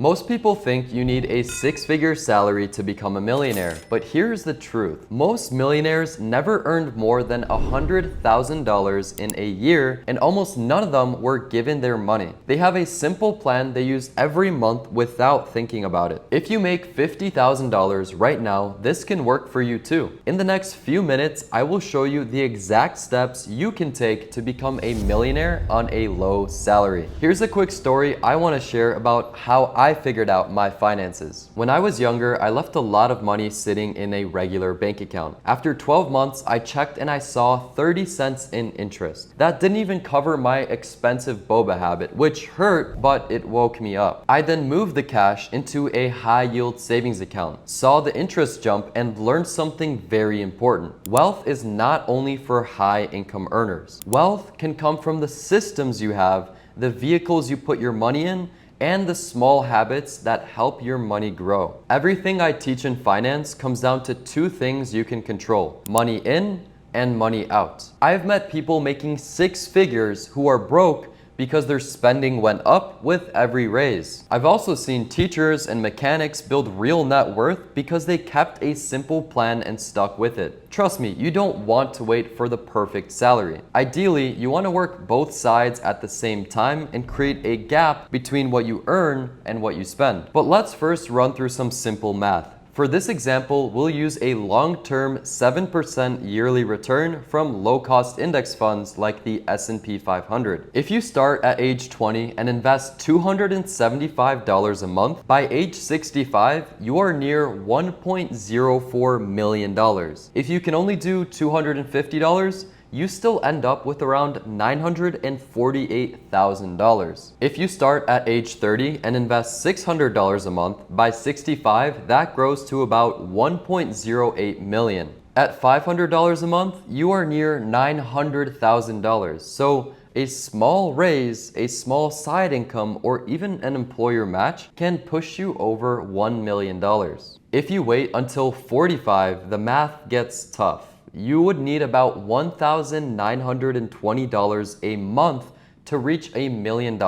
Most people think you need a six-figure salary to become a millionaire, but here's the truth. Most millionaires never earned more than $100,000 in a year, and almost none of them were given their money. They have a simple plan they use every month without thinking about it. If you make $50,000 right now, this can work for you too. In the next few minutes, I will show you the exact steps you can take to become a millionaire on a low salary. Here's a quick story I want to share about how I figured out my finances. When I was younger, I left a lot of money sitting in a regular bank account. After 12 months, I checked and I saw 30 cents in interest. That didn't even cover my expensive boba habit, which hurt, but it woke me up. I then moved the cash into a high-yield savings account, saw the interest jump, and learned something very important. Wealth is not only for high-income earners. Wealth can come from the systems you have, the vehicles you put your money in, and the small habits that help your money grow. Everything I teach in finance comes down to two things you can control: money in and money out. I've met people making six figures who are broke because their spending went up with every raise. I've also seen teachers and mechanics build real net worth because they kept a simple plan and stuck with it. Trust me, you don't want to wait for the perfect salary. Ideally, you want to work both sides at the same time and create a gap between what you earn and what you spend. But let's first run through some simple math. For this example, we'll use a long-term 7% yearly return from low-cost index funds like the S&P 500. If you start at age 20 and invest $275 a month, by age 65, you are near $1.04 million. If you can only do $250, you still end up with around $948,000. If you start at age 30 and invest $600 a month, by 65, that grows to about $1.08 million. At $500 a month, you are near $900,000. So a small raise, a small side income, or even an employer match can push you over $1 million. If you wait until 45, the math gets tough. You would need about $1,920 a month to reach $1 million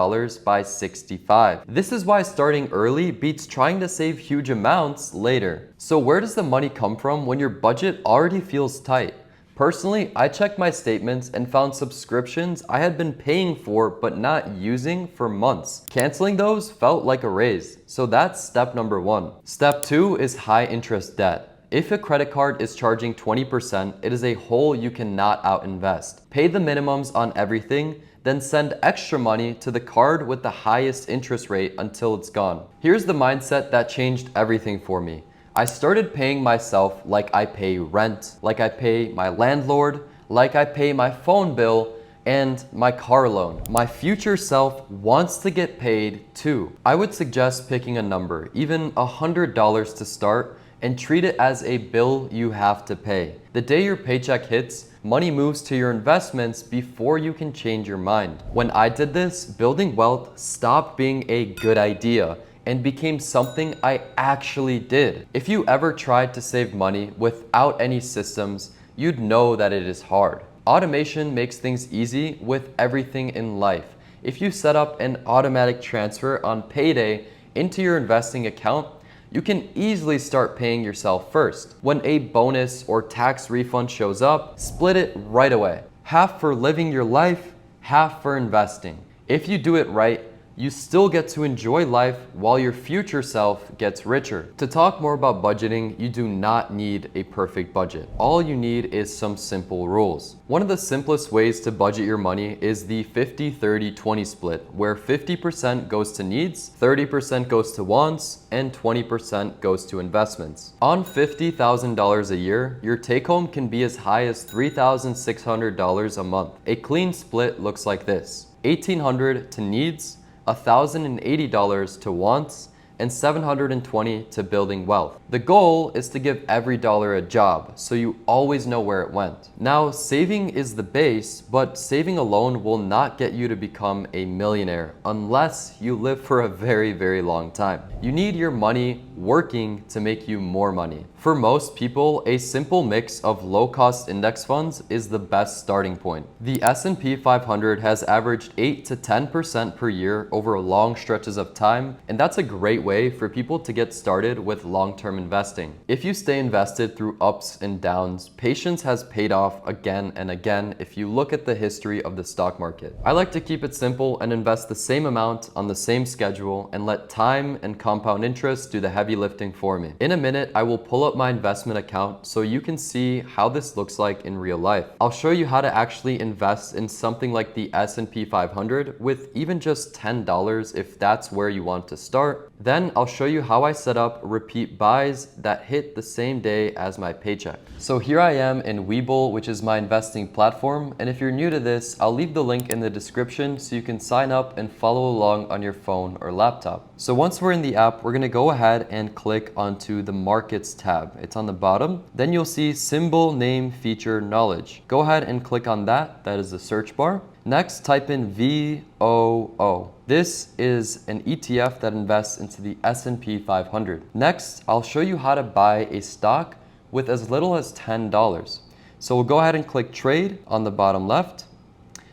by 65. This is why starting early beats trying to save huge amounts later. So where does the money come from when your budget already feels tight? Personally, I checked my statements and found subscriptions I had been paying for but not using for months. Canceling those felt like a raise. So that's step number one. Step two is high interest debt. If a credit card is charging 20%, it is a hole you cannot outinvest. Pay the minimums on everything, then send extra money to the card with the highest interest rate until it's gone. Here's the mindset that changed everything for me. I started paying myself like I pay rent, like I pay my landlord, like I pay my phone bill, and my car loan. My future self wants to get paid too. I would suggest picking a number, even $100 to start, and treat it as a bill you have to pay. The day your paycheck hits, money moves to your investments before you can change your mind. When I did this, building wealth stopped being a good idea and became something I actually did. If you ever tried to save money without any systems, you'd know that it is hard. Automation makes things easy with everything in life. If you set up an automatic transfer on payday into your investing account, you can easily start paying yourself first. When a bonus or tax refund shows up, split it right away. Half for living your life, half for investing. If you do it right, you still get to enjoy life while your future self gets richer. To talk more about budgeting, you do not need a perfect budget. All you need is some simple rules. One of the simplest ways to budget your money is the 50-30-20 split, where 50% goes to needs, 30% goes to wants, and 20% goes to investments. On $50,000 a year, your take-home can be as high as $3,600 a month. A clean split looks like this: $1,800 to needs, $1,080 to wants, and $720 to building wealth. The goal is to give every dollar a job, so you always know where it went. Now, saving is the base, but saving alone will not get you to become a millionaire unless you live for a very, very long time. You need your money working to make you more money. For most people, a simple mix of low-cost index funds is the best starting point. The S&P 500 has averaged 8 to 10% per year over long stretches of time, and that's a great way for people to get started with long-term investing. If you stay invested through ups and downs, patience has paid off again and again if you look at the history of the stock market. I like to keep it simple and invest the same amount on the same schedule and let time and compound interest do the heavy lifting for me. In a minute, I will pull up my investment account so you can see how this looks like in real life. I'll show you how to actually invest in something like the S&P 500 with even just $10 if that's where you want to start. Then I'll show you how I set up repeat buys that hit the same day as my paycheck. So here I am in Webull, which is my investing platform, and if you're new to this, I'll leave the link in the description so you can sign up and follow along on your phone or laptop. So once we're in the app, we're going to go ahead and click onto the Markets tab. It's on the bottom. Then you'll see Symbol, Name, Feature, Knowledge. Go ahead and click on that. That is the search bar. Next, type in VOO. This is an ETF that invests into the S&P 500. Next, I'll show you how to buy a stock with as little as $10. So we'll go ahead and click Trade on the bottom left.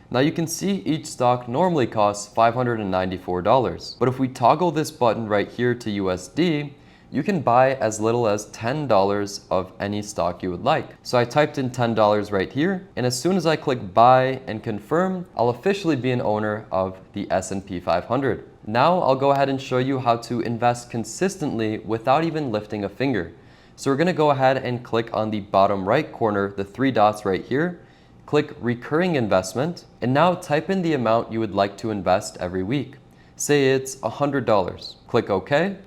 Now you can see each stock normally costs $594. But if we toggle this button right here to USD, you can buy as little as $10 of any stock you would like. So I typed in $10 right here, and as soon as I click buy and confirm, I'll officially be an owner of the S&P 500. Now I'll go ahead and show you how to invest consistently without even lifting a finger. So we're gonna go ahead and click on the bottom right corner, the three dots right here, click recurring investment, and now type in the amount you would like to invest every week. Say it's $100. Click OK.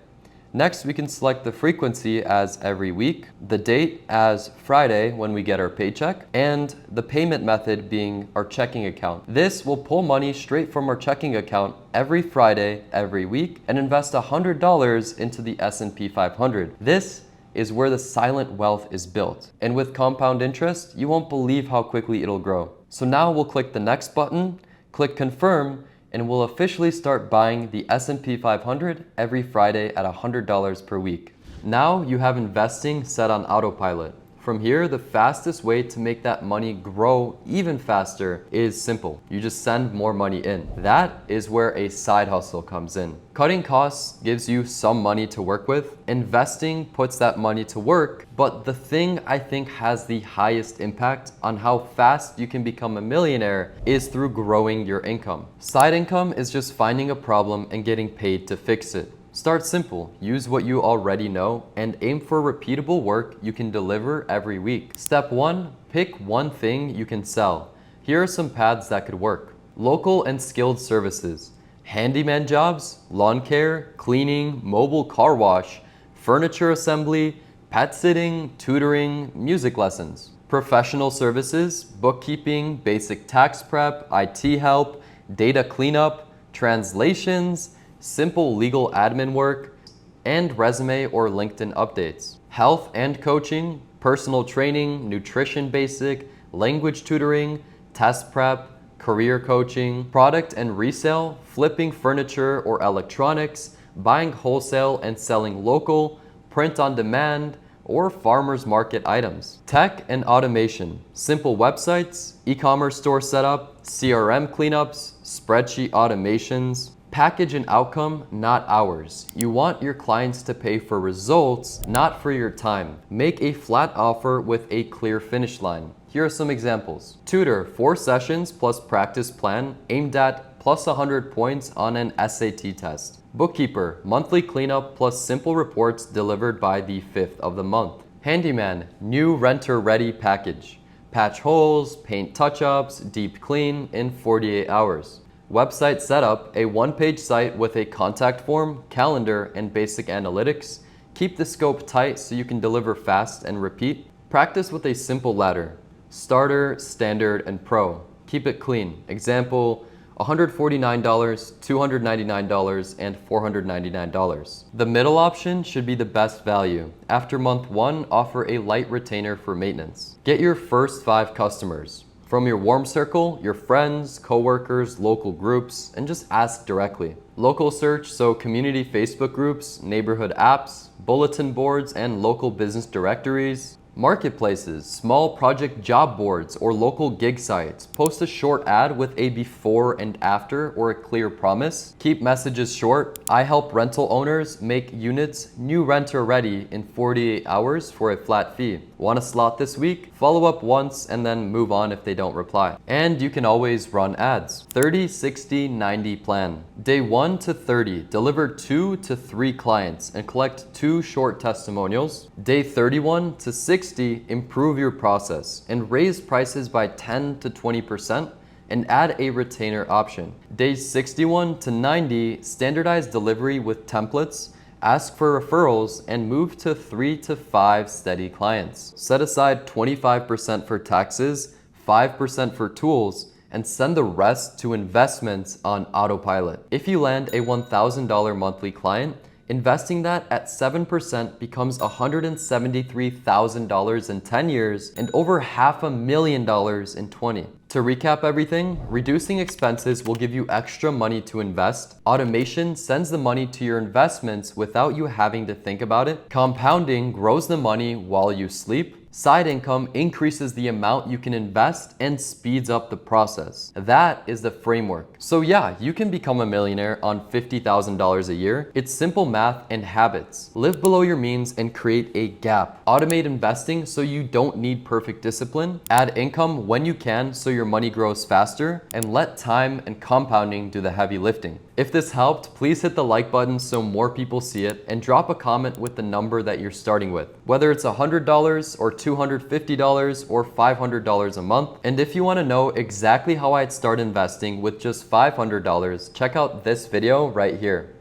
Next, we can select the frequency as every week, the date as Friday when we get our paycheck, and the payment method being our checking account. This will pull money straight from our checking account every Friday, every week, and invest $100 into the S&P 500. This is where the silent wealth is built. And with compound interest, you won't believe how quickly it'll grow. So now we'll click the next button, click confirm, and we'll officially start buying the S&P 500 every Friday at $100 per week. Now you have investing set on autopilot. From here, the fastest way to make that money grow even faster is simple. You just send more money in. That is where a side hustle comes in. Cutting costs gives you some money to work with. Investing puts that money to work, but the thing I think has the highest impact on how fast you can become a millionaire is through growing your income. Side income is just finding a problem and getting paid to fix it. Start simple, use what you already know, and aim for repeatable work you can deliver every week. Step 1, pick one thing you can sell. Here are some paths that could work. Local and skilled services, handyman jobs, lawn care, cleaning, mobile car wash, furniture assembly, pet sitting, tutoring, music lessons. Professional services, bookkeeping, basic tax prep, IT help, data cleanup, translations, simple legal admin work, and resume or LinkedIn updates. Health and coaching, personal training, nutrition basic, language tutoring, test prep, career coaching, product and resale, flipping furniture or electronics, buying wholesale and selling local, print on demand, or farmers market items. Tech and automation, simple websites, e-commerce store setup, CRM cleanups, spreadsheet automations. Package and outcome, not hours. You want your clients to pay for results, not for your time. Make a flat offer with a clear finish line. Here are some examples. Tutor, 4 sessions plus practice plan aimed at plus 100 points on an SAT test. Bookkeeper, monthly cleanup plus simple reports delivered by the 5th of the month. Handyman, new renter-ready package. Patch holes, paint touch-ups, deep clean in 48 hours. Website setup, a one-page site with a contact form, calendar, and basic analytics. Keep the scope tight so you can deliver fast and repeat. Practice with a simple ladder. Starter, standard, and pro. Keep it clean. Example, $149, $299, and $499. The middle option should be the best value. After month 1, offer a light retainer for maintenance. Get your first 5 customers. from your warm circle, your friends, coworkers, local groups, and just ask directly. Local search, so community Facebook groups, neighborhood apps, bulletin boards, and local business directories. Marketplaces, small project job boards, or local gig sites. Post a short ad with a before and after or a clear promise. Keep messages short. I help rental owners make units new renter ready in 48 hours for a flat fee. Want a slot this week? Follow up once and then move on if they don't reply. And you can always run ads. 30, 60, 90 plan. Day 1 to 30, deliver 2 to 3 clients and collect 2 short testimonials. Day 31 to 60, improve your process and raise prices by 10 to 20% and add a retainer option. Days 61 to 90, standardize delivery with templates, ask for referrals, and move to 3 to 5 steady clients. Set aside 25% for taxes, 5% for tools, and send the rest to investments on autopilot. If you land a $1,000 monthly client, investing that at 7% becomes $173,000 in 10 years and over $500,000 in 20. To recap everything, reducing expenses will give you extra money to invest. Automation sends the money to your investments without you having to think about it. Compounding grows the money while you sleep. Side income increases the amount you can invest and speeds up the process. That is the framework. So yeah, you can become a millionaire on $50,000 a year. It's simple math and habits. Live below your means and create a gap. Automate investing so you don't need perfect discipline. Add income when you can so your money grows faster, and let time and compounding do the heavy lifting. If this helped, please hit the like button so more people see it, and drop a comment with the number that you're starting with, whether it's $100 or $250 or $500 a month. And if you want to know exactly how I'd start investing with just $500, check out this video right here.